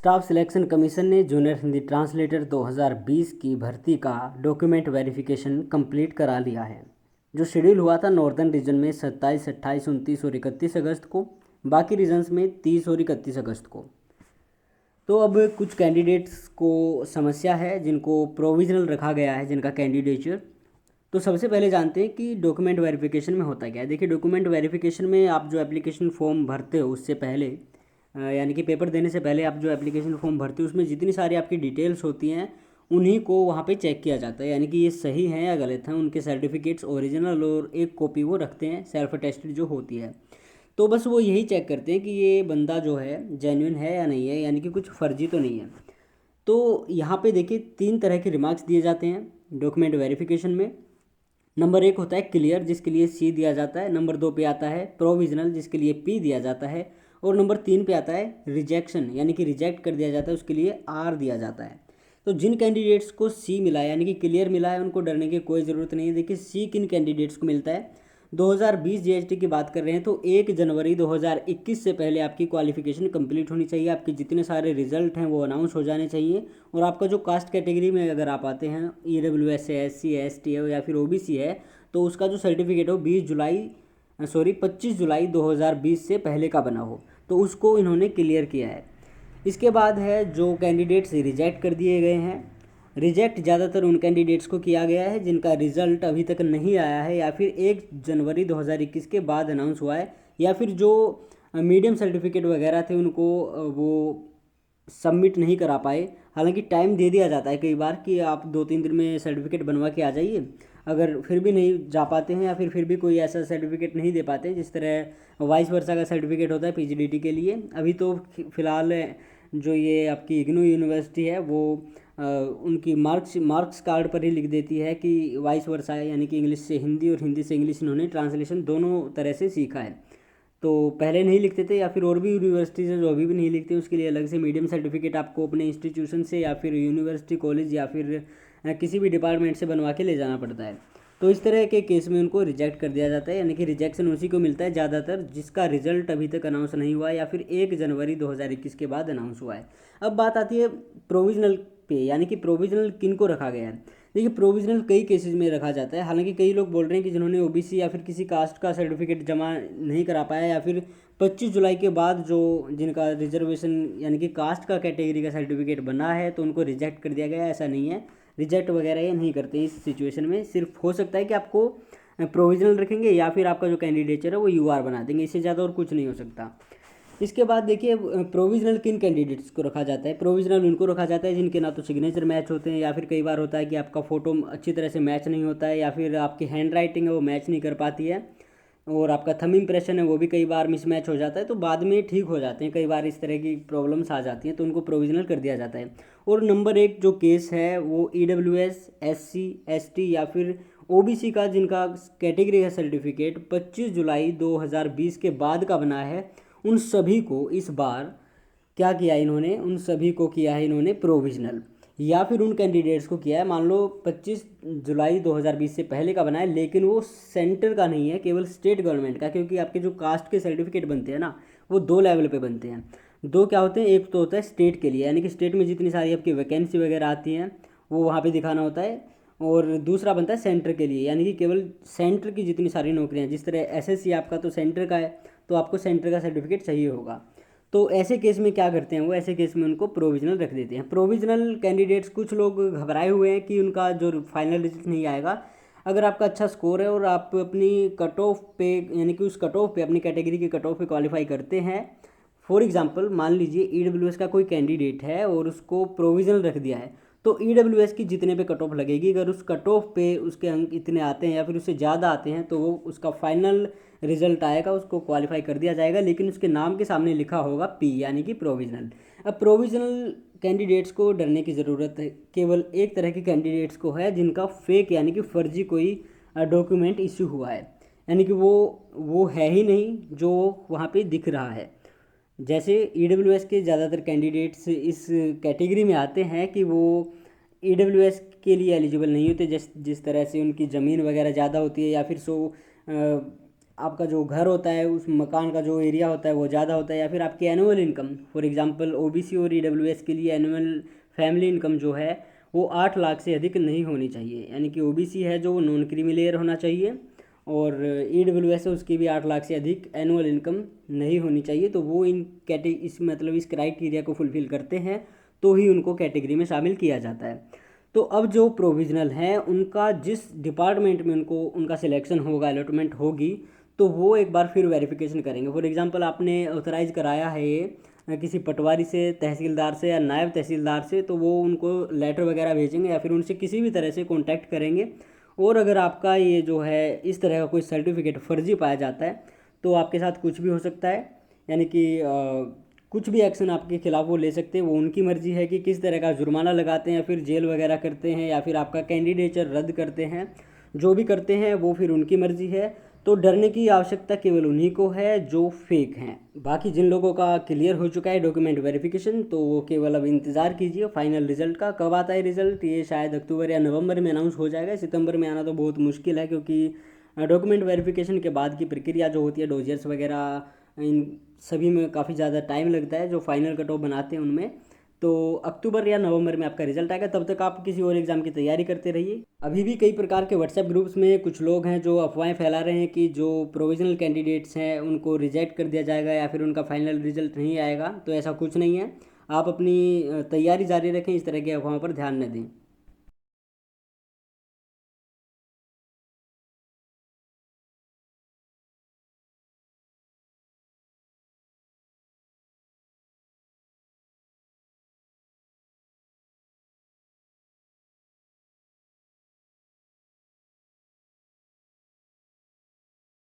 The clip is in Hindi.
स्टाफ सिलेक्शन कमीशन ने जूनियर हिंदी ट्रांसलेटर 2020 की भर्ती का डॉक्यूमेंट वेरिफिकेशन कंप्लीट करा लिया है। जो शेड्यूल हुआ था नॉर्दर्न रीजन में 27, 28, 29 और 31 अगस्त को, बाकी रीजन्स में 30 और 31 अगस्त को। तो अब कुछ कैंडिडेट्स को समस्या है जिनको प्रोविजनल रखा गया है, जिनका कैंडिडेचर। तो सबसे पहले जानते हैं कि डॉक्यूमेंट वेरिफिकेशन में होता क्या है। देखिए, डॉक्यूमेंट वेरिफिकेशन में आप जो एप्लीकेशन फॉर्म भरते हो उससे पहले, यानी कि पेपर देने से पहले आप जो एप्लीकेशन फॉर्म भरते हो उसमें जितनी सारी आपकी डिटेल्स होती हैं उन्हीं को वहाँ पे चेक किया जाता है, यानी कि ये सही हैं या गलत हैं। उनके सर्टिफिकेट्स ओरिजिनल और एक कॉपी वो रखते हैं, सेल्फ अटेस्टेड जो होती है। तो बस वो यही चेक करते हैं कि ये बंदा जो है जेन्युइन है या नहीं है, यानी कि कुछ फर्जी तो नहीं है। तो यहाँ पे देखिए 3 तरह के रिमार्क्स दिए जाते हैं डॉक्यूमेंट वेरिफिकेशन में। नंबर 1 होता है क्लियर, जिसके लिए C दिया जाता है। नंबर 2 पे आता है प्रोविजनल, जिसके लिए P दिया जाता है। और नंबर 3 पे आता है रिजेक्शन, यानी कि रिजेक्ट कर दिया जाता है, उसके लिए R दिया जाता है। तो जिन कैंडिडेट्स को C मिला है, यानी कि क्लियर मिला है, उनको डरने की कोई ज़रूरत नहीं है। देखिए C किन कैंडिडेट्स को मिलता है। 2020 जीएसटी की बात कर रहे हैं तो 1 जनवरी 2021 से पहले आपकी क्वालिफिकेशन कंप्लीट होनी चाहिए। आपके जितने सारे रिजल्ट हैं वो अनाउंस हो जाने चाहिए। और आपका जो कास्ट कैटेगरी में अगर आप आते हैं, EWS है, SC है, ST है या फिर OBC है, तो उसका जो सर्टिफिकेट हो 25 जुलाई 2020 से पहले का बना हो, तो उसको इन्होंने क्लियर किया है। इसके बाद है जो कैंडिडेट्स रिजेक्ट कर दिए गए हैं। रिजेक्ट ज़्यादातर उन कैंडिडेट्स को किया गया है जिनका रिज़ल्ट अभी तक नहीं आया है, या फिर 1 जनवरी 2021 के बाद अनाउंस हुआ है, या फिर जो मीडियम सर्टिफिकेट वगैरह थे उनको वो सबमिट नहीं करा पाए। हालांकि टाइम दे दिया जाता है कई बार कि आप 2-3 दिन में सर्टिफिकेट बनवा के आ जाइए। अगर फिर भी नहीं जा पाते हैं या फिर भी कोई ऐसा सर्टिफिकेट नहीं दे पाते, जिस तरह वाइस वर्सा का सर्टिफिकेट होता है PGDT के लिए, अभी तो फ़िलहाल जो ये आपकी इग्नू यूनिवर्सिटी है वो उनकी मार्क्स कार्ड पर ही लिख देती है कि वाइस वर्सा है, यानी कि इंग्लिश से हिंदी और हिंदी से इंग्लिश इन्होंने ट्रांसलेशन दोनों तरह से सीखा है। तो पहले नहीं लिखते थे, या फिर और भी यूनिवर्सिटीज़ है जो अभी भी नहीं लिखते, उसके लिए अलग से मीडियम सर्टिफिकेट आपको अपने इंस्टीट्यूशन से या फिर यूनिवर्सिटी, कॉलेज या फिर किसी भी डिपार्टमेंट से बनवा के ले जाना पड़ता है। तो इस तरह के केस में उनको रिजेक्ट कर दिया जाता है, यानी कि रिजेक्शन उसी को मिलता है ज़्यादातर जिसका रिजल्ट अभी तक अनाउंस नहीं हुआ या फिर 1 जनवरी 2021 के बाद अनाउंस हुआ है। अब बात आती है प्रोविजनल पे, यानी कि प्रोविजनल किन को रखा गया है। देखिए, प्रोविजनल कई केसेस में रखा जाता है। हालांकि कई लोग बोल रहे हैं कि जिन्होंने OBC या फिर किसी कास्ट का सर्टिफिकेट जमा नहीं करा पाया, या फिर 25 जुलाई के बाद जो जिनका रिजर्वेशन यानी कि कास्ट का कैटेगरी का सर्टिफिकेट बना है, तो उनको रिजेक्ट कर दिया गया। ऐसा नहीं है, रिजेक्ट वगैरह ये नहीं करते इस सिचुएशन में। सिर्फ हो सकता है कि आपको प्रोविजनल रखेंगे या फिर आपका जो कैंडिडेचर है वो UR बना देंगे, इससे ज़्यादा और कुछ नहीं हो सकता। इसके बाद देखिए, प्रोविजनल किन कैंडिडेट्स को रखा जाता है। प्रोविजनल उनको रखा जाता है जिनके ना तो सिग्नेचर मैच होते हैं, या फिर कई बार होता है कि आपका फ़ोटो अच्छी तरह से मैच नहीं होता है, या फिर आपकी हैंड राइटिंग है वो मैच नहीं कर पाती है, और आपका थंब इम्प्रेशन है वो भी कई बार मिसमैच हो जाता है। तो बाद में ठीक हो जाते हैं, कई बार इस तरह की प्रॉब्लम्स आ जाती हैं, तो उनको प्रोविजनल कर दिया जाता है। और नंबर 1 जो केस है वो EWS, SC, ST या फिर OBC का, जिनका कैटेगरी का सर्टिफिकेट 25 जुलाई 2020 के बाद का बना है, उन सभी को इस बार क्या किया इन्होंने, उन सभी को किया है इन्होंने प्रोविजनल। या फिर उन कैंडिडेट्स को किया है, मान लो 25 जुलाई 2020 से पहले का बना है, लेकिन वो सेंटर का नहीं है, केवल स्टेट गवर्नमेंट का, क्योंकि आपके जो कास्ट के सर्टिफिकेट बनते हैं ना, वो 2 लेवल पे बनते हैं। 2 क्या होते हैं, एक तो होता है स्टेट के लिए, यानी कि स्टेट में जितनी सारी आपकी वैकेंसी वगैरह आती हैं वो वहाँ पर दिखाना होता है। और दूसरा बनता है सेंटर के लिए, यानी कि केवल सेंटर की जितनी सारी नौकरियाँ, जिस तरह SSC आपका तो सेंटर का है, तो आपको सेंटर का सर्टिफिकेट चाहिए होगा। तो ऐसे केस में क्या करते हैं वो, ऐसे केस में उनको प्रोविजनल रख देते हैं। प्रोविजनल कैंडिडेट्स, कुछ लोग घबराए हुए हैं कि उनका जो फाइनल रिजल्ट नहीं आएगा। अगर आपका अच्छा स्कोर है और आप अपनी कट ऑफ पे, यानी कि उस कट ऑफ पे, अपनी कैटेगरी के कट ऑफ पे क्वालिफाई करते हैं, फॉर एग्जांपल मान लीजिए EWS का कोई कैंडिडेट है और उसको प्रोविजनल रख दिया है, तो EWS की जितने पे कट ऑफ लगेगी, अगर उस कट ऑफ पे उसके अंक इतने आते हैं या फिर उससे ज़्यादा आते हैं, तो वो उसका फाइनल रिजल्ट आएगा, उसको क्वालिफाई कर दिया जाएगा, लेकिन उसके नाम के सामने लिखा होगा P, यानी कि प्रोविजनल। अब प्रोविजनल कैंडिडेट्स को डरने की ज़रूरत है, केवल एक तरह के कैंडिडेट्स को है जिनका फेक यानी कि फर्जी कोई डॉक्यूमेंट इश्यू हुआ है, यानी कि वो है ही नहीं जो वहाँ पे दिख रहा है। जैसे EWS के ज़्यादातर कैंडिडेट्स इस कैटेगरी में आते हैं कि वो EWS के लिए एलिजिबल नहीं होते, जिस तरह से उनकी ज़मीन वगैरह ज़्यादा होती है, या फिर आपका जो घर होता है उस मकान का जो एरिया होता है वो ज़्यादा होता है, या फिर आपकी annual income, for example OBC और ईडब्ल्यूएस के लिए एनुअल फैमिली इनकम जो है वो 8 लाख से अधिक नहीं होनी चाहिए। यानी कि ओबीसी है जो नॉन क्रीमी लेयर होना चाहिए, और ईडब्ल्यूएस है उसकी भी 8 लाख से अधिक एनुअल इनकम नहीं होनी चाहिए। तो वो इस मतलब इस क्राइटेरिया को फुलफिल करते हैं तो ही उनको कैटेगरी में शामिल किया जाता है। तो अब जो प्रोविज़नल हैं उनका जिस डिपार्टमेंट में उनको उनका सिलेक्शन होगा, अलॉटमेंट होगी, तो वो एक बार फिर वेरिफिकेशन करेंगे। फॉर एग्जांपल आपने ऑथराइज़ कराया है ये किसी पटवारी से, तहसीलदार से या नायब तहसीलदार से, तो वो उनको लेटर वगैरह भेजेंगे या फिर उनसे किसी भी तरह से कॉन्टैक्ट करेंगे। और अगर आपका ये जो है इस तरह का कोई सर्टिफिकेट फर्जी पाया जाता है तो आपके साथ कुछ भी हो सकता है। यानी कि कुछ भी एक्शन आपके खिलाफ वो ले सकते हैं। वो उनकी मर्जी है कि किस तरह का जुर्माना लगाते हैं या फिर जेल वगैरह करते हैं या फिर आपका कैंडिडेचर रद्द करते हैं। जो भी करते हैं वो फिर उनकी मर्जी है। तो डरने की आवश्यकता केवल उन्हीं को है जो फेक हैं। बाकी जिन लोगों का क्लियर हो चुका है डॉक्यूमेंट वेरिफिकेशन, तो वो केवल अब इंतज़ार कीजिए फाइनल रिजल्ट का। कब आता है रिजल्ट, ये शायद अक्टूबर या नवंबर में अनाउंस हो जाएगा। सितंबर में आना तो बहुत मुश्किल है, क्योंकि डॉक्यूमेंट वेरिफिकेशन के बाद की प्रक्रिया जो होती है, डोजियर्स वगैरह, इन सभी में काफ़ी ज़्यादा टाइम लगता है। जो फाइनल कट ऑफ बनाते हैं उनमें, तो अक्टूबर या नवंबर में आपका रिजल्ट आएगा। तब तक आप किसी और एग्ज़ाम की तैयारी करते रहिए। अभी भी कई प्रकार के व्हाट्सएप ग्रुप्स में कुछ लोग हैं जो अफवाहें फैला रहे हैं कि जो प्रोविजनल कैंडिडेट्स हैं उनको रिजेक्ट कर दिया जाएगा या फिर उनका फाइनल रिजल्ट नहीं आएगा। तो ऐसा कुछ नहीं है। आप अपनी तैयारी जारी रखें, इस तरह की अफवाहों पर ध्यान न दें।